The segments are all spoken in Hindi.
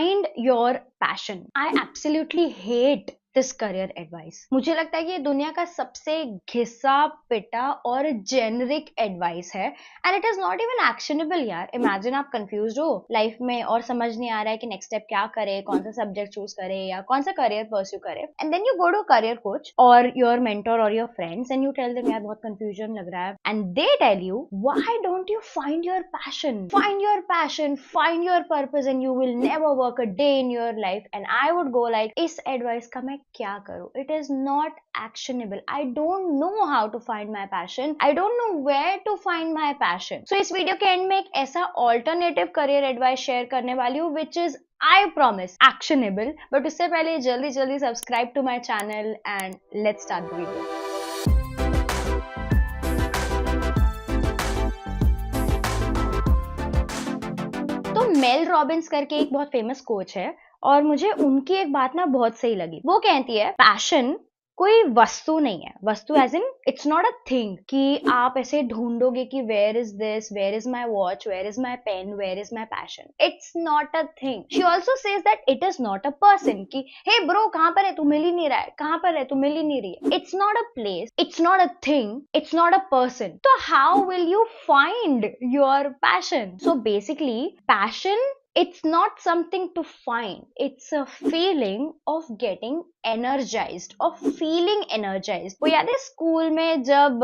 find your passion. I absolutely hate this career advice. मुझे लगता है कि ये दुनिया का सबसे घिसा पिटा और जेनरिक एडवाइस है and it is not even actionable यार. इमेजिन आप कंफ्यूज हो लाइफ में और समझ नहीं आ रहा है कि नेक्स्ट स्टेप क्या करे, कौन सा सब्जेक्ट चूज करे या कौन सा करियर परस्यू करे, and then you go to career coach और योर मेंटर और your friends and you tell them यार बहुत कंफ्यूजन लग रहा है, and they tell you why don't you find your passion, find your purpose and you will never work a day in your life. And I would go like इस एडवाइस का मैं क्या करूं? It is not actionable. I don't no how to find my passion, I don't know where to find my passion. So इस वीडियो के एंड में एक ऐसा ऑल्टरनेटिव करियर एडवाइस शेयर करने वाली हूँ which is I promise actionable. But उससे पहले जल्दी subscribe to my channel and let's start the video. तो मेल रॉबिन्स करके एक बहुत फेमस कोच है और मुझे उनकी एक बात ना बहुत सही लगी. वो कहती है पैशन कोई वस्तु नहीं है. वस्तु as in it's not a thing कि आप ऐसे ढूंढोगे कि where is this, where is my watch, where is my pen, where is my passion. It's not a thing. She also says that it is not a person कि हे ब्रो कहाँ पर है तू, मिल ही नहीं रहा है, कहाँ पर है तू, मिल ही नहीं रही है. It's not a place, it's not a thing, it's not a person. तो how will you find your passion? So basically passion, it's not something to find, it's a feeling of getting energized, of feeling energized. वो याद है स्कूल में जब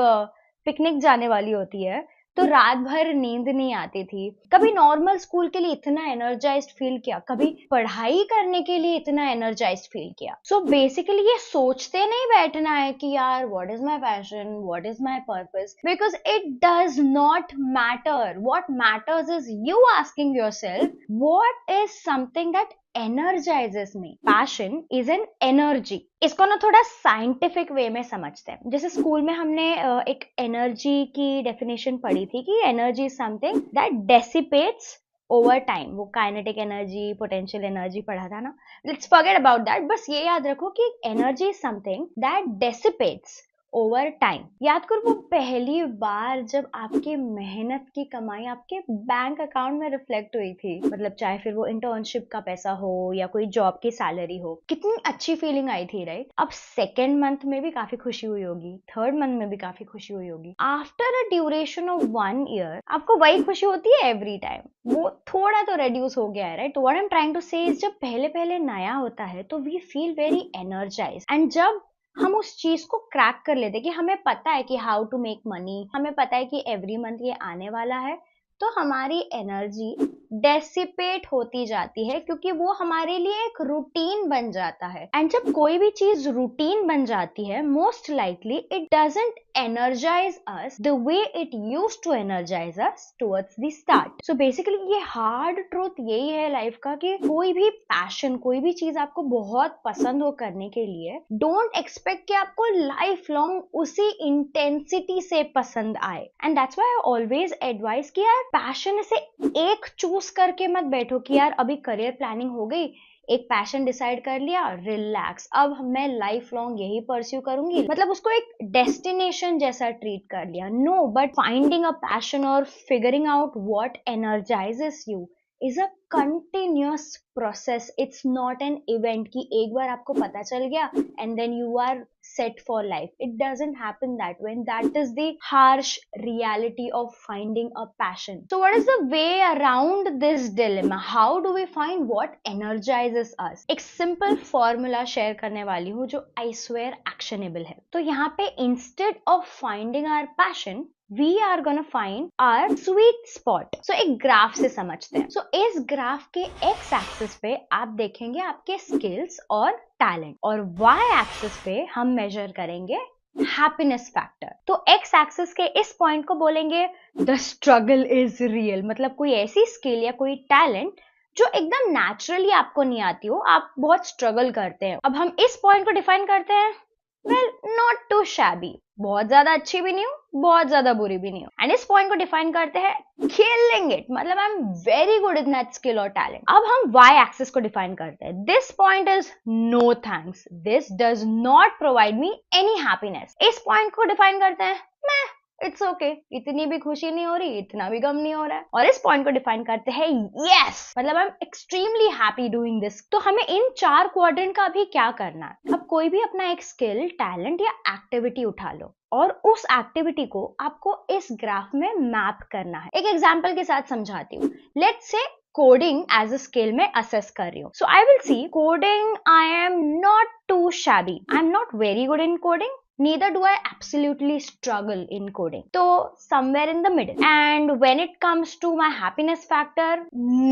पिकनिक जाने वाली होती है तो रात भर नींद नहीं आती थी. कभी नॉर्मल स्कूल के लिए इतना एनर्जाइज्ड फील किया, कभी पढ़ाई करने के लिए इतना एनर्जाइज्ड फील किया. सो बेसिकली ये सोचते नहीं बैठना है कि यार what is my passion, what is my purpose, because it does not matter. What matters is you asking yourself what is something that energizes me. Passion is an energy. इसको ना थोड़ा साइंटिफिक वे में समझते हैं. जैसे स्कूल में हमने एक एनर्जी की डेफिनेशन पढ़ी थी कि energy is something that dissipates over time. वो काइनेटिक एनर्जी, पोटेंशियल एनर्जी पढ़ा था ना. Let's forget about that. बस ये याद रखो कि energy is something that dissipates over time. याद करो वो पहली बार जब आपकी मेहनत की कमाई आपके बैंक अकाउंट में रिफ्लेक्ट हुई थी, मतलब चाहे फिर वो इंटर्नशिप का पैसा हो या कोई जॉब की सैलरी हो, कितनी अच्छी फीलिंग आई थी, राइट? अब सेकेंड मंथ में भी काफी खुशी हुई होगी, थर्ड मंथ में भी काफी खुशी हुई होगी. After a duration of 1 year आपको वही खुशी होती है एवरी टाइम. वो थोड़ा तो रेड्यूस हो गया है, राइट? तो what I am trying to say is जब पहले नया होता है तो we feel very energize, and जब हम उस चीज को क्रैक कर लेते कि हमें पता है कि हाउ टू मेक मनी, हमें पता है कि एवरी मंथ ये आने वाला है, तो हमारी एनर्जी डेसिपेट होती जाती है क्योंकि वो हमारे लिए एक रूटीन बन जाता है. एंड जब कोई भी चीज रूटीन बन जाती है, most likely it doesn't energize us the way it used to energize us towards the start. So basically ये हार्ड ट्रूथ यही है लाइफ का कि कोई भी पैशन, कोई भी चीज आपको बहुत पसंद हो करने के लिए, डोंट एक्सपेक्ट कि आपको लाइफ लॉन्ग उसी इंटेंसिटी से पसंद आए. And that's why I always advice कि यार पैशन से एक चूज करके मत बैठो कि यार अभी करियर प्लानिंग हो गई, एक पैशन डिसाइड कर लिया, रिलैक्स, अब मैं लाइफ लॉन्ग यही परस्यू करूंगी, मतलब उसको एक डेस्टिनेशन जैसा ट्रीट कर लिया. No, but finding a passion और figuring out what energizes you is a continuous process. It's not an event कि एक बार आपको पता चल गया and then you are set for life. It doesn't happen that way, and that is the harsh reality of finding a passion. So what is the way around this dilemma? How do we find what energizes us? एक simple formula share करने वाली हूँ जो I swear actionable है. तो यहाँ पे instead of finding our passion, we are gonna find our sweet spot. So एक ग्राफ से समझते हैं. So इस ग्राफ के x एक्सिस पे आप देखेंगे आपके स्किल्स और टैलेंट, और y एक्सिस पे हम मेजर करेंगे हैप्पीनेस फैक्टर. तो x एक्सिस के इस पॉइंट को बोलेंगे द स्ट्रगल इज रियल. मतलब कोई ऐसी स्किल या कोई टैलेंट जो एकदम नेचुरली आपको नहीं आती हो, आप बहुत स्ट्रगल करते हैं. अब हम इस पॉइंट को डिफाइन करते हैं वेल नॉट टू शैबी, बहुत ज्यादा अच्छी भी नहीं हूँ, बहुत ज्यादा बुरी भी नहीं हूँ. एंड इस पॉइंट को डिफाइन करते हैं किलिंग इट, मतलब I am very good in that skill और टैलेंट. अब हम वाई एक्सिस को डिफाइन करते हैं. This point is no thanks, this does not provide me any happiness. इस पॉइंट को डिफाइन करते हैं मैं इट्स ओके, इतनी भी खुशी नहीं हो रही, इतना भी गम नहीं हो रहा है, और इस पॉइंट को डिफाइन करते हैं यस, मतलब I am extremely happy doing this. तो हमें इन 4 क्वाड्रेंट का अभी क्या करना है? अब कोई भी अपना एक स्किल, टैलेंट या एक्टिविटी उठा लो और उस एक्टिविटी को आपको इस ग्राफ में मैप करना है। एक एग्जांपल के साथ समझाती हूँ। Let's say coding as a skill में असेस कर रही हूँ। So I will see coding, I am not too shabby, I am not very good in coding, neither do I absolutely struggle in coding. So somewhere in the middle. And when it comes to my happiness factor,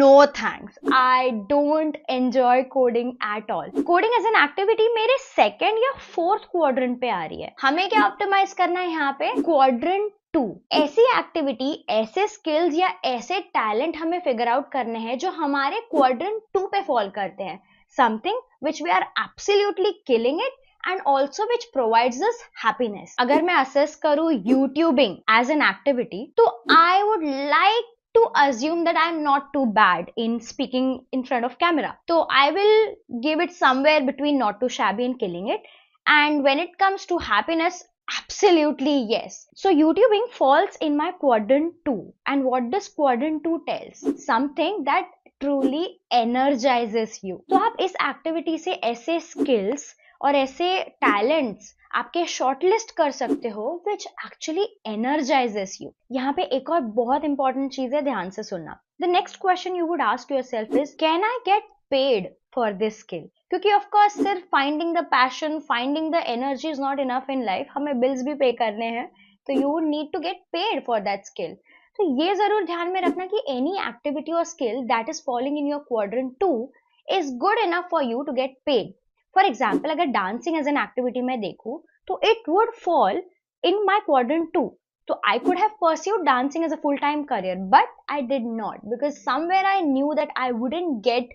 no thanks. I don't enjoy coding at all. Coding as an activity मेरे second या fourth quadrant पे आ रही है। हमें क्या ऑप्टिमाइज करना है यहाँ पे? quadrant 2। ऐसी एक्टिविटी, ऐसे स्किल्स या ऐसे टैलेंट हमें फिगर आउट करने हैं जो हमारे क्वाड्रेंट 2 पे फॉल करते हैं। Something which we are absolutely killing it and also which provides us happiness. अगर मैं assess करूँ YouTubing as an activity, तो I would like to assume that I am not too bad in speaking in front of camera. So I will give it somewhere between not too shabby and killing it. And when it comes to happiness, absolutely yes. So YouTubing falls in my quadrant 2. And what does quadrant 2 tells? Something that truly energizes you. तो आप इस एक्टिविटी से ऐसे स्किल्स और ऐसे टैलेंट्स आपके शॉर्टलिस्ट कर सकते हो विच एक्चुअली एनर्जाइजेस यू। यहाँ पे एक और बहुत इंपॉर्टेंट चीज है, ध्यान से सुनना। The next question you would ask yourself is, can I get paid for this skill? क्योंकि ऑफ कोर्स सिर्फ finding the passion, finding the energy is not enough in life. हमें बिल्स भी पे करने हैं, तो you would need to get paid for that skill. तो ये जरूर ध्यान में रखना कि एनी एक्टिविटी और skill that is following in your quadrant 2 is good enough for you to get paid. For example, अगर डांसिंग एज एन एक्टिविटी में देखूं तो it would fall in my quadrant 2. So I could have pursued dancing as a full-time career, but I did not, because somewhere I knew that I wouldn't get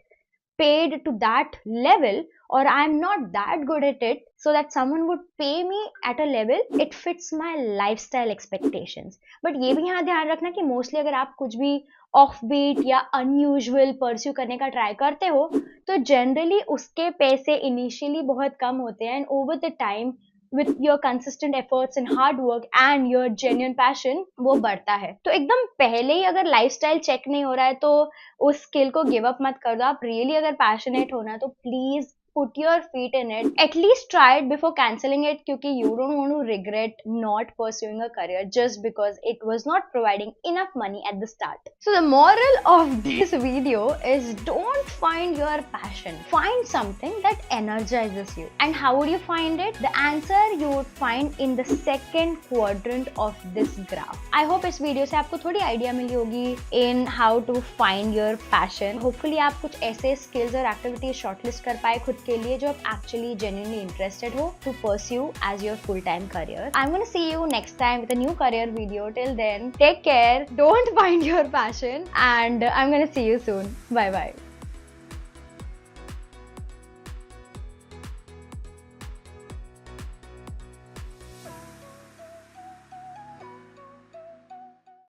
paid to that level, or I'm not that good at it so that someone would pay me at a level it fits my lifestyle expectations. But ये भी यहाँ ध्यान रखना कि मोस्टली अगर आप कुछ भी ऑफ बीट या अनयूजुअल परस्यू करने का ट्राई करते हो तो जनरली उसके पैसे इनिशियली बहुत कम होते हैं, and over the time with your consistent efforts and hard work and your genuine passion वो बढ़ता है। तो एकदम पहले ही अगर लाइफस्टाइल चेक नहीं हो रहा है तो उस स्किल को गिव अप मत कर दो। आप रियली अगर पैशनेट हो ना तो please put your feet in it, at least try it before cancelling it, क्योंकि you don't want to regret not pursuing a career just because it was not providing enough money at the start. So the moral of this video is don't find your passion, find something that energizes you. And how would you find it? The answer you would find in the second quadrant of this graph. I hope इस वीडियो से आपको थोड़ी आइडिया मिली होगी in how to find your passion. Hopefully आप कुछ ऐसे स्किल्स और एक्टिविटीज शॉर्टलिस्ट कर पाए खुद के लिए जो आप एक्चुअली जेन्युइनली इंटरेस्टेड हो to pursue as your full time career. I am gonna see you next time with a new career video. Till then take care, don't find your passion, and I am gonna see you soon. Bye bye.